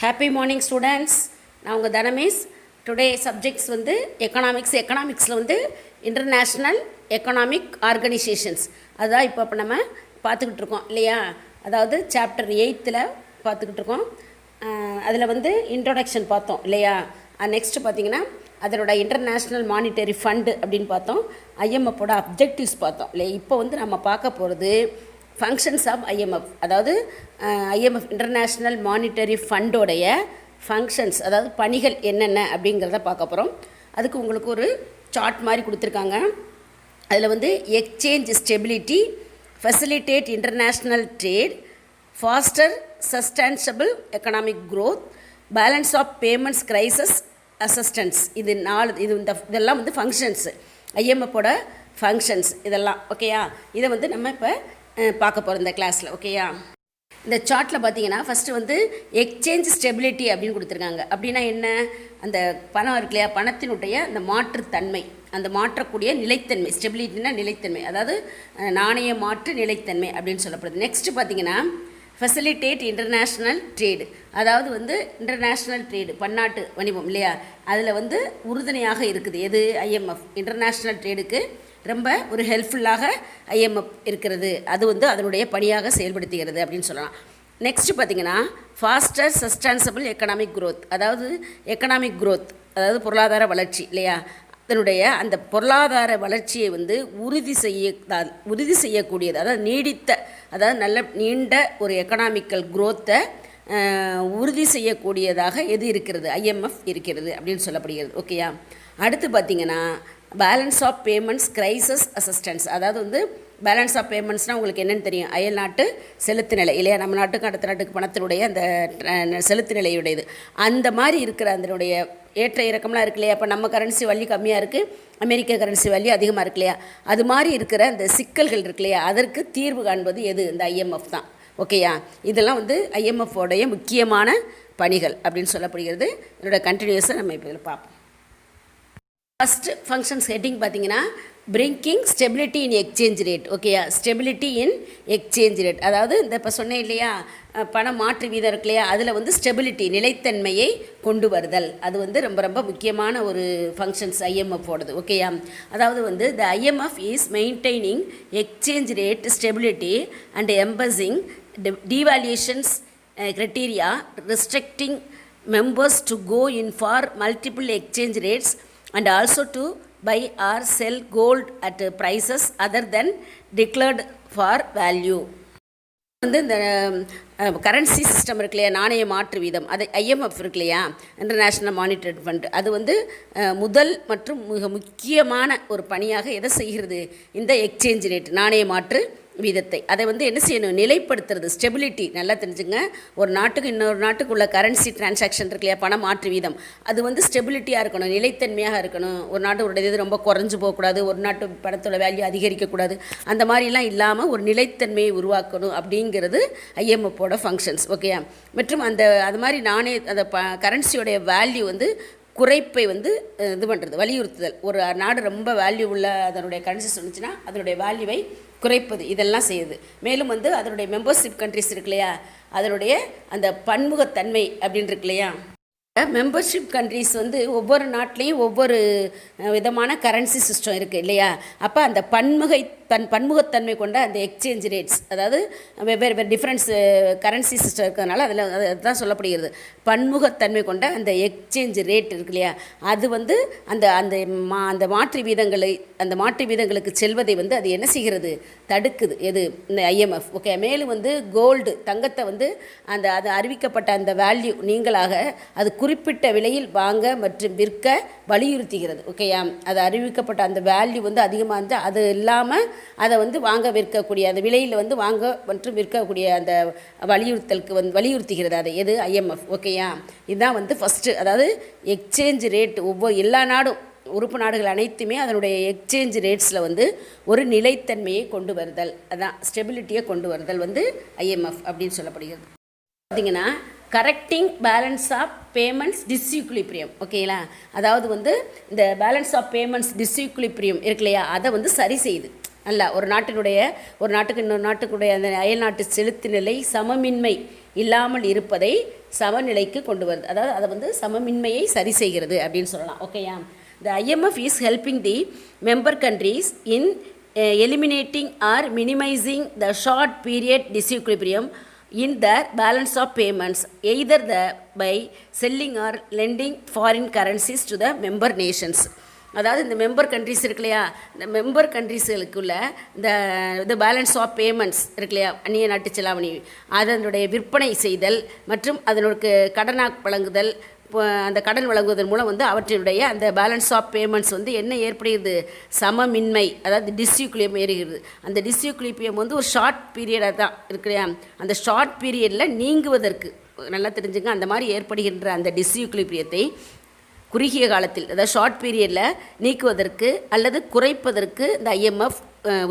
Happy morning students. நான் உங்கள் தனமேஸ். Today subjects வந்து எக்கனாமிக்ஸில் வந்து இன்டர்நேஷ்னல் எக்கனாமிக் ஆர்கனைசேஷன்ஸ் அதுதான் இப்போ நம்ம பார்த்துக்கிட்டு இருக்கோம் இல்லையா. அதாவது சாப்டர் 8ல் பார்த்துக்கிட்டு இருக்கோம். அதில் வந்து இன்ட்ரோடக்ஷன் பார்த்தோம் இல்லையா. நெக்ஸ்ட்டு பார்த்திங்கன்னா அதனோட இன்டர்நேஷ்னல் மானிட்டரி ஃபண்டு அப்படின்னு பார்த்தோம். ஐஎம்எஃப்போட அப்ஜெக்டிவ்ஸ் பார்த்தோம் இல்லையா. இப்போ வந்து நம்ம பார்க்க போகிறது ஃபங்க்ஷன்ஸ் ஆஃப் ஐஎம்எஃப். அதாவது ஐஎம்எஃப் இன்டர்நேஷ்னல் மானிட்டரி ஃபண்டோடைய ஃபங்க்ஷன்ஸ், அதாவது பணிகள் என்னென்ன அப்படிங்கிறத பார்க்க போகிறோம். அதுக்கு உங்களுக்கு ஒரு சார்ட் மாதிரி கொடுத்துருக்காங்க. அதில் வந்து exchange stability, facilitate international trade, foster sustainable economic growth, balance of payments crisis assistance. இதெல்லாம் வந்து ஃபங்க்ஷன்ஸ், ஐஎம்எஃப்போட ஃபங்க்ஷன்ஸ் இதெல்லாம். ஓகேயா. இதை வந்து நம்ம இப்போ பார்க்க போகிறோம் இந்த கிளாஸில். ஓகேயா. இந்த சார்ட்டில் பார்த்தீங்கன்னா ஃபஸ்ட்டு வந்து எக்ஸ்சேஞ்ச் ஸ்டெபிலிட்டி அப்படின்னு கொடுத்துருக்காங்க. அப்படின்னா என்ன? அந்த பணம் இருக்கு இல்லையா, பணத்தினுடைய அந்த மாற்றுத்தன்மை, அந்த மாற்றக்கூடிய நிலைத்தன்மை. ஸ்டெபிலிட்டினா நிலைத்தன்மை, அதாவது நாணய மாற்று நிலைத்தன்மை அப்படின்னு சொல்லப்படுது. நெக்ஸ்ட்டு பார்த்தீங்கன்னா ஃபெசிலிட்டேட் இன்டர்நேஷ்னல் ட்ரேடு, அதாவது வந்து இன்டர்நேஷ்னல் ட்ரேடு பன்னாட்டு வணிகம் இல்லையா, அதில் வந்து உறுதுணையாக இருக்குது எது? ஐஎம்எஃப். இன்டர்நேஷ்னல் ட்ரேடுக்கு ரொம்ப ஒரு ஹெல்ப்ஃபுல்லாக ஐஎம்எஃப் இருக்கிறது, அது வந்து அதனுடைய பணியாக செயல்படுத்துகிறது அப்படின்னு சொல்லலாம். நெக்ஸ்ட்டு பார்த்திங்கன்னா ஃபாஸ்டர் சஸ்டைனபிள் எக்கனாமிக் க்ரோத், அதாவது எக்கனாமிக் க்ரோத் அதாவது பொருளாதார வளர்ச்சி இல்லையா. அதனுடைய அந்த பொருளாதார வளர்ச்சியை வந்து உறுதி செய்யக்கூடியது, அதாவது நீடித்த, அதாவது நல்ல நீண்ட ஒரு எக்கனாமிக்கல் க்ரோத்தை உறுதி செய்யக்கூடியதாக எது இருக்கிறது? ஐஎம்எஃப் இருக்கிறது அப்படின்னு சொல்லப்படுகிறது. ஓகேயா. அடுத்து பார்த்திங்கன்னா balance of payments crisis assistance, அதாவது வந்து பேலன்ஸ் ஆஃப் பேமெண்ட்ஸ்னால் உங்களுக்கு என்னென்னு தெரியும்? அயல் நாட்டு செலுத்து நிலை இல்லையா. நம்ம நாட்டுக்கும் அடுத்த நாட்டுக்கு பணத்தினுடைய அந்த செலுத்து நிலையுடையது, அந்த மாதிரி இருக்கிற அதனுடைய ஏற்ற இறக்கம்லாம் இருக்கு இல்லையா. அப்போ நம்ம கரன்சி வள்ளி கம்மியாக இருக்குது, அமெரிக்க கரன்சி வள்ளி அதிகமாக இருக்கு இல்லையா. அது மாதிரி இருக்கிற அந்த சிக்கல்கள் இருக்கு இல்லையா, அதற்கு தீர்வு காண்பது எது? இந்த ஐஎம்எஃப் தான். ஓகேயா. இதெல்லாம் வந்து ஐஎம்எஃப்போடைய முக்கியமான பணிகள் அப்படின்னு சொல்லப்படுகிறது. இதோட கண்டினியூஸை நம்ம இப்போ இதில் பார்ப்போம். ஃபஸ்ட்டு ஃபங்க்ஷன்ஸ் ஹெட்டிங் பார்த்தீங்கன்னா பிரிங்கிங் ஸ்டெபிலிட்டி இன் எக்ஸ்சேஞ்ச் ரேட். ஓகேயா. ஸ்டெபிலிட்டி இன் எக்ஸ்சேஞ்ச் ரேட், அதாவது இந்த இப்போ சொன்னேன் இல்லையா, பண மாற்று வீதம் இருக்கு இல்லையா, அதில் வந்து ஸ்டெபிலிட்டி நிலைத்தன்மையை கொண்டு வருதல், அது வந்து ரொம்ப ரொம்ப முக்கியமான ஒரு ஃபங்க்ஷன்ஸ் ஐஎம்எஃப்போடது. ஓகேயா. அதாவது வந்து the IMF is maintaining exchange rate stability and imposing devaluations criteria restricting members to go in for multiple exchange rates and also to buy or sell gold at prices other than declared for value. வந்து இந்த currency system இருக்கு இல்லையா, நாணய மாற்று வீதம், அது IMF இருக்கு இல்லையா, இன்டர்நேஷ்னல் மானிட்டரி ஃபண்ட், அது வந்து முதல் மற்றும் மிக முக்கியமான ஒரு பணியாக எதை செய்கிறது? இந்த எக்ஸ்சேஞ்ச் ரேட், நாணய மாற்று வீதத்தை, அதை வந்து என்ன செய்யணும்? நிலைப்படுத்துறது. ஸ்டெபிலிட்டி நல்லா தெரிஞ்சுங்க. ஒரு நாட்டுக்கு இன்னொரு நாட்டுக்கு உள்ள கரன்சி டிரான்சாக்ஷன் இருக்கு இல்லையா, பண மாற்று வீதம், அது வந்து ஸ்டெபிலிட்டியாக இருக்கணும், நிலைத்தன்மையாக இருக்கணும். ஒரு நாட்டோட இது ரொம்ப குறைஞ்சி போகக்கூடாது, ஒரு நாட்டு பணத்தோட வேல்யூ அதிகரிக்கக்கூடாது, அந்த மாதிரிலாம் இல்லாமல் ஒரு நிலைத்தன்மையை உருவாக்கணும் அப்படிங்கிறது ஐஎம்எஃப்போட ஃபங்க்ஷன்ஸ். ஓகே. மற்றும் அது மாதிரி அந்த கரன்சியோடைய வேல்யூ வந்து குறைப்பை வந்து இது பண்ணுறது, வலியுறுத்துதல். ஒரு நாடு ரொம்ப வேல்யூ உள்ள அதனுடைய கரன்சி சொன்னிச்சுன்னா அதனுடைய வேல்யூவை குறைப்பது, இதெல்லாம் செய்யுது. மேலும் வந்து அதனுடைய மெம்பர்ஷிப் கண்ட்ரிஸ் இருக்கு இல்லையா, அதனுடைய அந்த பன்முகத்தன்மை அப்படின்னு இருக்கு இல்லையா. மெம்பர்ஷிப் கண்ட்ரிஸ் வந்து ஒவ்வொரு நாட்டிலையும் ஒவ்வொரு விதமான கரன்சி சிஸ்டம் இருக்குது இல்லையா. அப்போ அந்த பன்முகத்தன்மை கொண்ட அந்த எக்ஸ்சேஞ்ச் ரேட்ஸ், அதாவது வெவ்வேறு டிஃப்ரெண்ட்ஸ் கரன்சி சிஸ்டம் இருக்கிறதுனால அதில் அதுதான் சொல்லப்படுகிறது. பன்முகத்தன்மை கொண்ட அந்த எக்ஸ்சேஞ்ச் ரேட் இருக்கு இல்லையா, அது வந்து அந்த மாற்று வீதங்களுக்கு செல்வதை வந்து அது என்ன செய்கிறது? தடுக்குது. எது? இந்த ஐஎம்எஃப். ஓகே. மேலும் வந்து கோல்டு, தங்கத்தை வந்து அது அறிவிக்கப்பட்ட அந்த வேல்யூ நீங்களாக அது குறிப்பிட்ட விலையில் வாங்க மற்றும் விற்க வலியுறுத்துகிறது. ஓகேயா. அது அறிவிக்கப்பட்ட அந்த வேல்யூ வந்து அதிகமாக இருந்தால் அது இல்லாமல் அதை வந்து வாங்க விற்கக்கூடிய அந்த விலையில் வந்து வாங்க மற்றும் விற்கக்கூடிய அந்த வலியுறுத்தலுக்கு வலியுறுத்துகிறது அது எது? ஐஎம்எஃப். ஓகேயா. இதுதான் வந்து ஃபஸ்ட்டு, அதாவது எக்ஸ்சேஞ்ச் ரேட் எல்லா நாடும் உறுப்பு நாடுகள் அனைத்துமே அதனுடைய எக்ஸ்சேஞ்ச் ரேட்ஸில் வந்து ஒரு நிலைத்தன்மையை கொண்டு வருதல், அதான் ஸ்டெபிலிட்டியை கொண்டு வருதல் வந்து ஐஎம்எஃப் அப்படின்னு சொல்லப்படுகிறது. பார்த்திங்கன்னா கரெக்டிங் பேலன்ஸ் ஆஃப் பேமெண்ட்ஸ் டிஸ்இக்விலிபிரியம். ஓகேங்களா. அதாவது வந்து இந்த பேலன்ஸ் ஆஃப் பேமெண்ட்ஸ் டிஸ்இக்விலிபிரியம் இருக்கு இல்லையா, அதை வந்து சரி செய்யுது. அல்ல ஒரு நாட்டுக்கு இன்னொரு நாட்டுக்குடைய அந்த அயல் நாட்டு செலுத்து நிலை சமமின்மை இல்லாமல் இருப்பதை சமநிலைக்கு கொண்டு வருது. அதாவது அதை வந்து சமமின்மையை சரி செய்கிறது அப்படின்னு சொல்லலாம். ஓகேயா? The IMF is helping the member countries in eliminating or minimizing the short period disequilibrium in their balance of payments, either by selling or lending foreign currencies to the member nations. அதாவது இந்த member countries இருக்கு இல்லையா, இந்த member கண்ட்ரிஸுக்குள்ள இந்த balance of payments இருக்கு இல்லையா, அந்நிய நாட்டு செலாவணி, அதனுடைய விற்பனை செய்தல் மற்றும் அதனுடைய கடனாக வழங்குதல், அந்த கடன் வழங்குவதன் மூலம் வந்து அவற்றினுடைய அந்த பேலன்ஸ் ஆஃப் பேமெண்ட்ஸ் வந்து என்ன ஏற்படுகிறது, சமமின்மை, அதாவது டிஸ்யூக்லியம் ஏறுகிறது. அந்த டிஸ்யூக்லியம் வந்து ஒரு ஷார்ட் பீரியடாக தான் இருக்கு இல்லையா, அந்த ஷார்ட் பீரியடில் நீங்குவதற்கு நல்லா தெரிஞ்சுங்க. அந்த மாதிரி ஏற்படுகின்ற அந்த டிஸ்யூக்லிபியத்தை குறுகிய காலத்தில், அதாவது ஷார்ட் பீரியடில் நீக்குவதற்கு அல்லது குறைப்பதற்கு இந்த IMF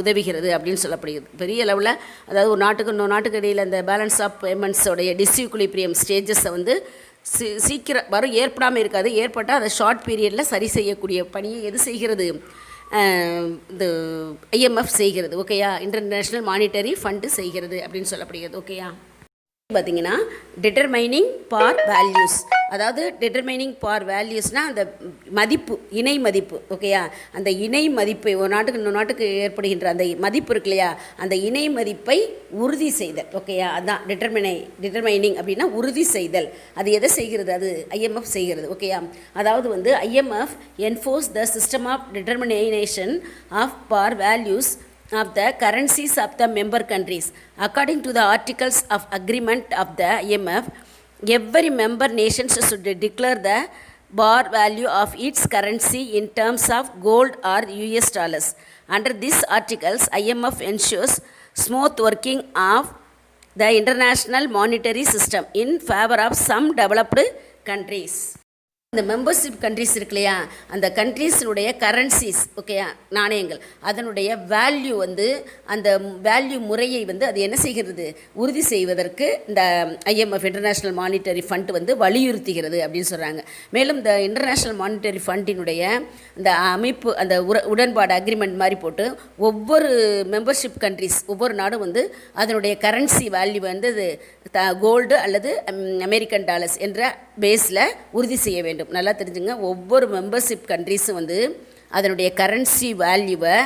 உதவுகிறது அப்படின்னு சொல்லப்படுகிறது. பெரிய அளவில், அதாவது ஒரு நாட்டுக்கு இன்னொரு நாட்டுக்கு இடையில் அந்த பேலன்ஸ் ஆஃப் பேமெண்ட்ஸோடைய டிஸ்யூக்லிபிரியம் ஸ்டேஜஸை வந்து சீக்கிரம் வரும் ஏற்படாமல் இருக்காது. ஏற்பட்டால் அதை ஷார்ட் பீரியடில் சரி செய்யக்கூடிய பணியை எது செய்கிறது, இந்த IMF செய்கிறது. ஓகேயா? இன்டர்நேஷ்னல் மானிட்டரி ஃபண்டு செய்கிறது அப்படின்னு சொல்லப்படுகிறது. ஓகேயா? பார்த்திங்கன்னா டிட்டர்மைனிங் பார் வேல்யூஸ், அதாவது டிட்டர்மைனிங் பார் வேல்யூஸ்னால் அந்த மதிப்பு, இணை மதிப்பு. ஓகேயா? அந்த இணை மதிப்பை ஒரு நாட்டுக்கு இன்னொரு நாட்டுக்கு ஏற்படுகின்ற அந்த மதிப்பு இருக்கு இல்லையா, அந்த இணை மதிப்பை உறுதி செய்தல். ஓகேயா? அதுதான் டிட்டர்மைனிங் அப்படின்னா உறுதி செய்தல். அது எதை செய்கிறது, அது IMF செய்கிறது. ஓகேயா? அதாவது வந்து IMF enforce the system of determination of par values of the currencies of the member countries. According to the articles of agreement of the IMF, every member nation should declare the bar value of its currency in terms of gold or US dollars. Under these articles, IMF ensures smooth working of the international monetary system in favor of some developed countries. இந்த membership countries இருக்கு இல்லையா, அந்த கண்ட்ரீஸினுடைய currencies, ஓகேயா, நாணயங்கள், அதனுடைய value வந்து அந்த value முறையை வந்து அது என்ன செய்கிறது, உறுதி செய்வதற்கு இந்த IMF இன்டர்நேஷ்னல் மானிட்டரி ஃபண்ட் வந்து வலியுறுத்துகிறது அப்படின்னு சொல்கிறாங்க. மேலும் இந்த இன்டர்நேஷ்னல் மானிட்டரி ஃபண்டினுடைய இந்த அமைப்பு, அந்த உடன்பாடு அக்ரிமெண்ட் மாதிரி போட்டு ஒவ்வொரு மெம்பர்ஷிப் கண்ட்ரிஸ், ஒவ்வொரு நாடும் வந்து அதனுடைய கரன்சி வேல்யூ வந்து கோல்டு அல்லது அமெரிக்கன் டாலர்ஸ் என்ற பேஸில் உறுதி செய்ய வேண்டும். நல்லா தெரிஞ்சுங்க. ஒவ்வொரு மெம்பர்ஷிப் கண்ட்ரிஸும் வந்து அதனுடைய கரன்சி வேல்யூவை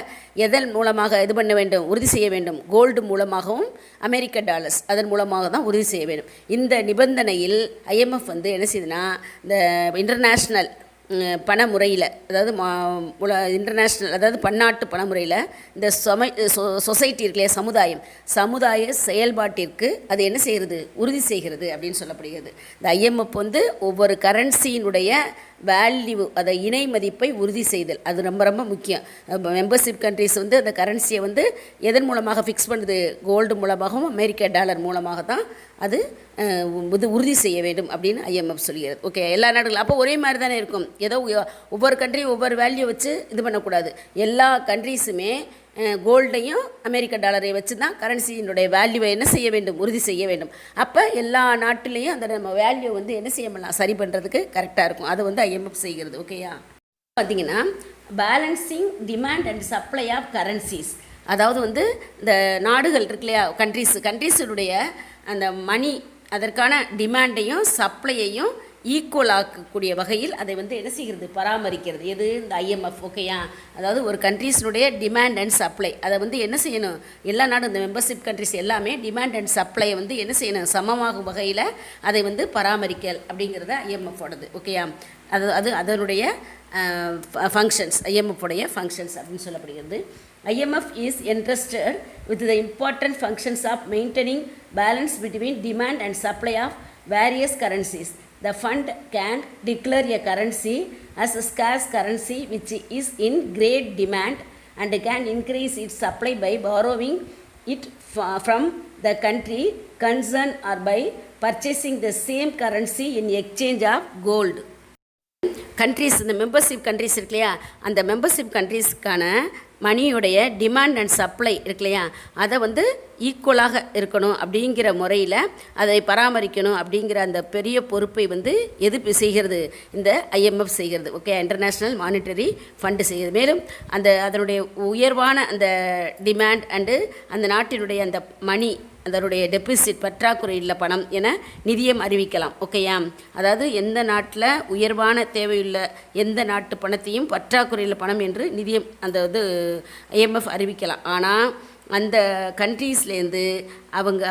எதன் மூலமாக இது பண்ண வேண்டும், உறுதி செய்ய வேண்டும், கோல்டு மூலமாகவும் அமெரிக்க டாலர்ஸ் அதன் மூலமாக தான் உறுதி செய்ய வேண்டும். இந்த நிபந்தனையில் IMF வந்து என்ன செய்யுதுன்னா, இந்த இன்டர்நேஷ்னல் பண முறையில், அதாவது இன்டர்நேஷ்னல், அதாவது பன்னாட்டு பண முறையில் இந்த சொசைட்டி இருக்குல்லையா, சமுதாய செயல்பாட்டிற்கு அது என்ன செய்கிறது, உறுதி செய்கிறது அப்படின்னு சொல்லப்படுகிறது. இந்த IMF வந்து ஒவ்வொரு கரன்சியினுடைய வேல்யூ, அதை இணை மதிப்பை உறுதி செய்தல், அது ரொம்ப ரொம்ப முக்கியம். மெம்பர்ஷிப் கண்ட்ரிஸ் வந்து அந்த கரன்சியை வந்து எதன் மூலமாக ஃபிக்ஸ் பண்ணுது, கோல்டு மூலமாகவும் அமெரிக்க டாலர் மூலமாக தான் அது உறுதி செய்ய வேண்டும் அப்படின்னு IMF சொல்கிறது. ஓகே, எல்லா நாடுகளும் அப்போ ஒரே மாதிரி தானே இருக்கும். ஏதோ ஒவ்வொரு கண்ட்ரியும் ஒவ்வொரு வேல்யூ வச்சு இது பண்ணக்கூடாது. எல்லா கண்ட்ரீஸுமே கோல்டையும் அமெரிக்க டாலரையும் வச்சு தான் கரன்சியினுடைய வேல்யூவை என்ன செய்ய வேண்டும், உறுதி செய்ய வேண்டும். அப்போ எல்லா நாட்டிலையும் அந்த நம்ம வேல்யூ வந்து என்ன செய்ய பண்ணலாம், சரி பண்ணுறதுக்கு கரெக்டாக இருக்கும். அதை வந்து IMF செய்கிறது. ஓகேயா? பார்த்திங்கன்னா balancing demand and supply of currencies, அதாவது வந்து இந்த நாடுகள் இருக்கு இல்லையா, கண்ட்ரீஸுடைய அந்த மணி, அதற்கான டிமாண்டையும் சப்ளையையும் ஈக்குவல் ஆக்கக்கூடிய வகையில் அதை வந்து என்ன செய்கிறது, பராமரிக்கிறது. எது, இந்த IMF. ஓகேயா? அதாவது ஒரு கண்ட்ரீஸினுடைய டிமாண்ட் அண்ட் சப்ளை, அதை வந்து என்ன செய்யணும், எல்லா நாடும் இந்த மெம்பர்ஷிப் கண்ட்ரிஸ் எல்லாமே டிமாண்ட் அண்ட் சப்ளையை வந்து என்ன செய்யணும், சமமாகும் வகையில் அதை வந்து பராமரிக்கல் அப்படிங்கிறத IMF-ஓடது. ஓகேயா? அது அதனுடைய ஃபங்க்ஷன்ஸ், IMF-உடைய ஃபங்க்ஷன்ஸ் அப்படின்னு சொல்லப்படுகிறது. IMF is entrusted with the important functions of maintaining balance between demand and supply of various currencies. The fund can declare a currency as a scarce currency which is in great demand and can increase its supply by borrowing it from the country concerned or by purchasing the same currency in exchange of gold. Countries, இந்த membership countries இருக்கு இல்லையா, அந்த membership கண்ட்ரிஸ்க்கான மணியுடைய demand and supply இருக்கு இல்லையா, அதை வந்து ஈக்குவலாக இருக்கணும் அப்படிங்கிற முறையில் அதை பராமரிக்கணும் அப்படிங்கிற அந்த பெரிய பொறுப்பை வந்து எது செய்கிறது, இந்த IMF செய்கிறது. ஓகே, இன்டர்நேஷ்னல் மானிட்டரி ஃபண்டு செய்கிறது. மேலும் அதனுடைய உயர்வான அந்த டிமாண்ட் அண்டு அந்த நாட்டினுடைய அந்த மணி அதனுடைய டெபிசிட் பற்றாக்குறை உள்ள பணம் என நிதியம் அறிவிக்கலாம். ஓகேயா? அதாவது எந்த நாட்டில் உயர்வான தேவையுள்ள எந்த நாட்டு பணத்தையும் பற்றாக்குறையுள்ள பணம் என்று நிதியம் அந்த IMF அறிவிக்கலாம். ஆனால் அந்த கண்ட்ரீஸ்லேருந்து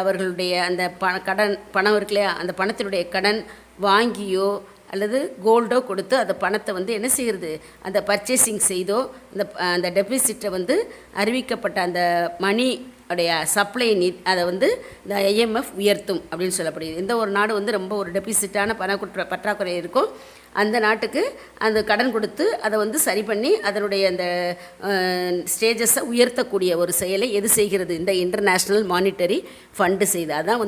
அவர்களுடைய அந்த பணம் இருக்கு இல்லையா, அந்த பணத்தினுடைய கடன் வாங்கியோ அல்லது கோல்டோ கொடுத்து அந்த பணத்தை என்ன செய்கிறது, அந்த பர்ச்சேசிங் செய்தோ அந்த டெபிசிட்டை அறிவிக்கப்பட்ட அந்த மணி உடைய சப்ளை அதை இந்த IMF உயர்த்தும் அப்படின்னு சொல்லப்படுகிறது. எந்த ஒரு நாடு ரொம்ப ஒரு டெபிசிட்டான பற்றாக்குறை இருக்கோ அந்த நாட்டுக்கு அந்த கடன் கொடுத்து அதை சரி பண்ணி அதனுடைய அந்த ஸ்டேஜஸை உயர்த்தக்கூடிய ஒரு செயலை எது செய்கிறது, இந்த இன்டர்நேஷ்னல் மானிட்டரி ஃபண்டு செய்து. அதான்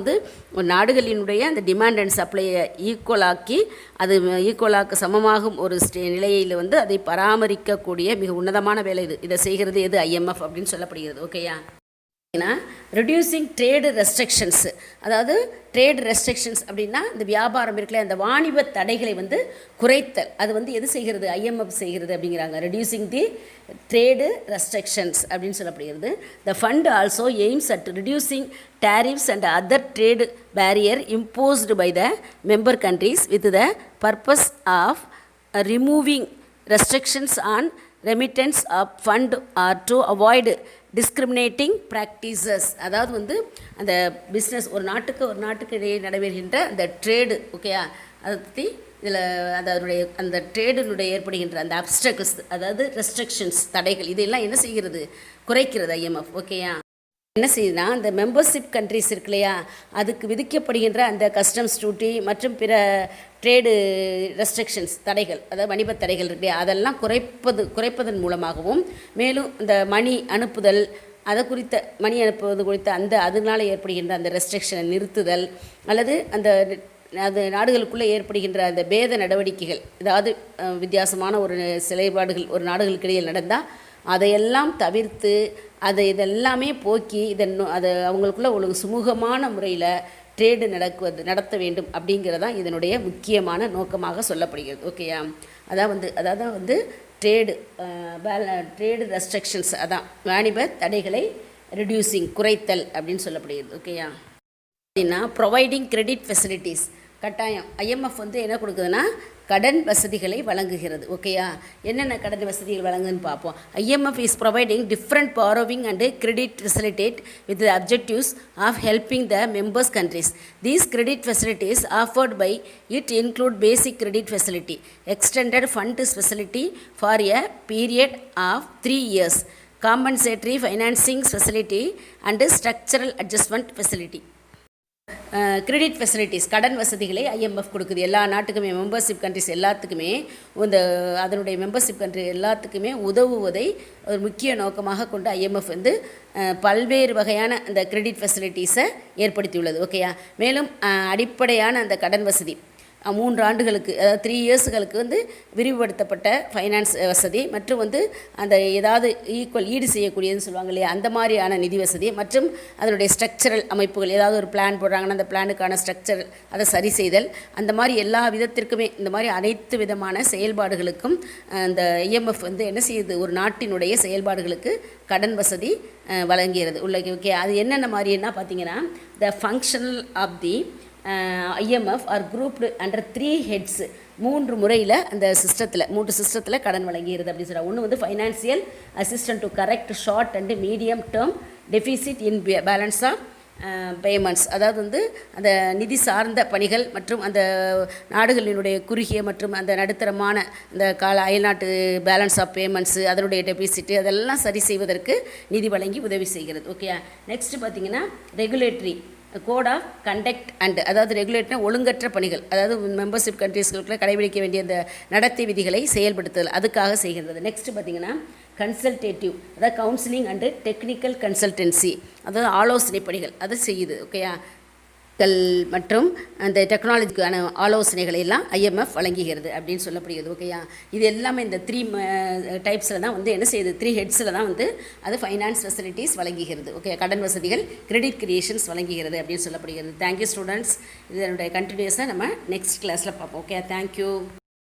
ஒரு நாடுகளினுடைய அந்த டிமாண்ட் அண்ட் சப்ளையை ஈக்குவலாக்கி அது ஈக்குவலாக்கு சமமாகும் ஒரு நிலையில் அதை பராமரிக்கக்கூடிய மிக உன்னதமான வேலை இதை செய்கிறது எது, IMF அப்படின்னு சொல்லப்படுகிறது. ஓகேயா? ரெடியூசிங் ட்ரேடு ரெஸ்ட்ரிக்ஷன்ஸ், அதாவது ட்ரேடு ரெஸ்ட்ரிக்ஷன்ஸ் அப்படின்னா இந்த வியாபாரம் இருக்குல்ல, அந்த வாணிப தடைகளை குறைத்தல், அது எது செய்கிறது, IMF செய்கிறது அப்படிங்கிறாங்க. ரெடியூசிங் தி ட்ரேடு ரெஸ்ட்ரிக்ஷன்ஸ் அப்படின்னு சொல்லப்படுகிறது. த fund also AIIMS at reducing tariffs and other trade barrier imposed by the member countries with the purpose of removing restrictions on remittance of fund or to avoid discriminating practices. அதாவது அந்த business ஒரு நாட்டுக்கு இடையே நடைபெறுகின்ற அந்த trade, ஓகேயா, அதை பற்றி இதில் அந்த ட்ரேடினுடைய ஏற்படுகின்ற அந்த அப்டக்கிள்ஸ், அதாவது ரெஸ்ட்ரிக்ஷன்ஸ், தடைகள், இதெல்லாம் என்ன செய்கிறது, குறைக்கிறது IMF. ஓகேயா? என்ன செய்யுதுன்னா அந்த மெம்பர்ஷிப் கண்ட்ரிஸ் இருக்கு இல்லையா, அதுக்கு விதிக்கப்படுகின்ற அந்த கஸ்டம்ஸ் டியூட்டி மற்றும் பிற ட்ரேடு ரெஸ்ட்ரிக்ஷன்ஸ், தடைகள், அதாவது வணிப தடைகள் இருக்கு இல்லையா, அதெல்லாம் குறைப்பதன் மூலமாகவும், மேலும் இந்த மணி அனுப்புதல், அதை குறித்த மணி அனுப்புவது குறித்த அதனால் ஏற்படுகின்ற அந்த ரெஸ்ட்ரிக்ஷனை நிறுத்துதல், அல்லது அது நாடுகளுக்குள்ளே ஏற்படுகின்ற அந்த பேத நடவடிக்கைகள், அதாவது வித்தியாசமான ஒரு செயல்பாடுகள் ஒரு நாடுகளுக்கு இடையில் நடந்தால் அதையெல்லாம் தவிர்த்து இதெல்லாமே போக்கி அதை அவங்களுக்குள்ள ஒரு சுமூகமான முறையில் ட்ரேடு நடத்த வேண்டும் அப்படிங்கிறதான் இதனுடைய முக்கியமான நோக்கமாக சொல்லப்படுகிறது. ஓகேயா? அதாவது ட்ரேடு ரெஸ்ட்ரிக்ஷன்ஸ், அதான் வாணிப தடைகளை ரெடியூசிங், குறைத்தல் அப்படின்னு சொல்லப்படுகிறது. ஓகேயா? அப்படின்னா ப்ரொவைடிங் கிரெடிட் ஃபெசிலிட்டிஸ், கட்டாயம் IMF என்ன கொடுக்குதுன்னா கடன் வசதிகளை வழங்குகிறது. ஓகேயா? என்னென்ன கடன் வசதிகள் வழங்குதுன்னு பார்ப்போம். IMF is providing different borrowing and credit facilitate with the objectives of helping the members countries. These credit facilities offered by it include basic credit facility, extended funds facility for a period of 3 years, compensatory financing facility and structural adjustment facility. Credit facilities, கடன் வசதிகளை IMF கொடுக்குது எல்லா நாட்டுக்குமே, membership countries எல்லாத்துக்குமே, அதனுடைய membership country எல்லாத்துக்குமே உதவுவதை ஒரு முக்கிய நோக்கமாக கொண்டு IMF பல்வேறு வகையான அந்த கிரெடிட் ஃபெசிலிட்டிஸை ஏற்படுத்தியுள்ளது. ஓகேயா? மேலும் அடிப்படையான அந்த கடன் வசதி 3 ஆண்டுகளுக்கு, அதாவது 3 இயர்ஸுகளுக்கு விரிவுபடுத்தப்பட்ட ஃபைனான்ஸ் வசதி மற்றும் அந்த ஏதாவது ஈடு செய்யக்கூடியதுன்னு சொல்லுவாங்க இல்லையா, அந்த மாதிரியான நிதி வசதி மற்றும் அதனுடைய ஸ்ட்ரக்சரல் அமைப்புகள், ஏதாவது ஒரு பிளான் போடுறாங்கன்னா அந்த பிளானுக்கான ஸ்ட்ரக்சர் அதை சரி செய்தல், அந்த மாதிரி எல்லா விதத்திற்குமே இந்த மாதிரி அனைத்து விதமான செயல்பாடுகளுக்கும் அந்த IMF என்ன செய்யுது, ஒரு நாட்டினுடைய செயல்பாடுகளுக்கு கடன் வசதி வழங்குகிறது. ஓகே? அது என்னென்ன மாதிரின்னா பார்த்தீங்கன்னா, the functional of the IMF are grouped under 3 heads, 3 முறையில் அந்த சிஸ்டத்தில் கடன் வழங்குகிறது அப்படின்னு சொல்கிறாங்க. ஒன்று financial assistant to correct short and medium term deficit in balance of payments, அதாவது அந்த நிதி சார்ந்த பணிகள் மற்றும் அந்த நாடுகளினுடைய குறுகிய மற்றும் அந்த நடுத்தரமான இந்த அயல்நாட்டு பேலன்ஸ் ஆஃப் பேமெண்ட்ஸு, அதனுடைய டெபிசிட்டு, அதெல்லாம் சரி செய்வதற்கு நிதி வழங்கி உதவி செய்கிறது. ஓகே? நெக்ஸ்ட்டு பார்த்திங்கன்னா regulatory code of conduct and, அதாவது ரெகுலேட்டர் ஒழுங்கற்ற பணிகள், அதாவது மெம்பர்ஷிப் கண்ட்ரீஸ்களுக்குள்ள கடைபிடிக்க வேண்டிய அந்த நடத்தை விதிகளை செயல்படுத்துதல், அதுக்காக செய்கிறது. நெக்ஸ்ட் பார்த்திங்கன்னா கன்சல்டேட்டிவ், அதாவது கவுன்சிலிங் அண்டு டெக்னிக்கல் கன்சல்டன்சி, அதாவது ஆலோசனை பணிகள் அதை செய்யுது. ஓகேயா? மற்றும் அந்த டெக்னாலஜிக்கான ஆலோசனைகளை எல்லாம் IMF வழங்குகிறது அப்படின்னு சொல்லப்படுகிறது. ஓகேயா? இது எல்லாமே இந்த 3 டைப்ஸில் தான் என்ன செய்யுது, 3 ஹெட்ஸில் தான் அது ஃபைனான்ஸ் ஃபெசிலிட்டிஸ் வழங்குகிறது. ஓகே? கடன் வசதிகள், கிரெடிட் கிரியேஷன்ஸ் வழங்குகிறது அப்படின்னு சொல்லப்படுகிறது. Thank you students. இதனுடைய கண்டினியூஸாக நம்ம நெக்ஸ்ட் கிளாஸில் பார்ப்போம். ஓகே? தேங்க்யூ.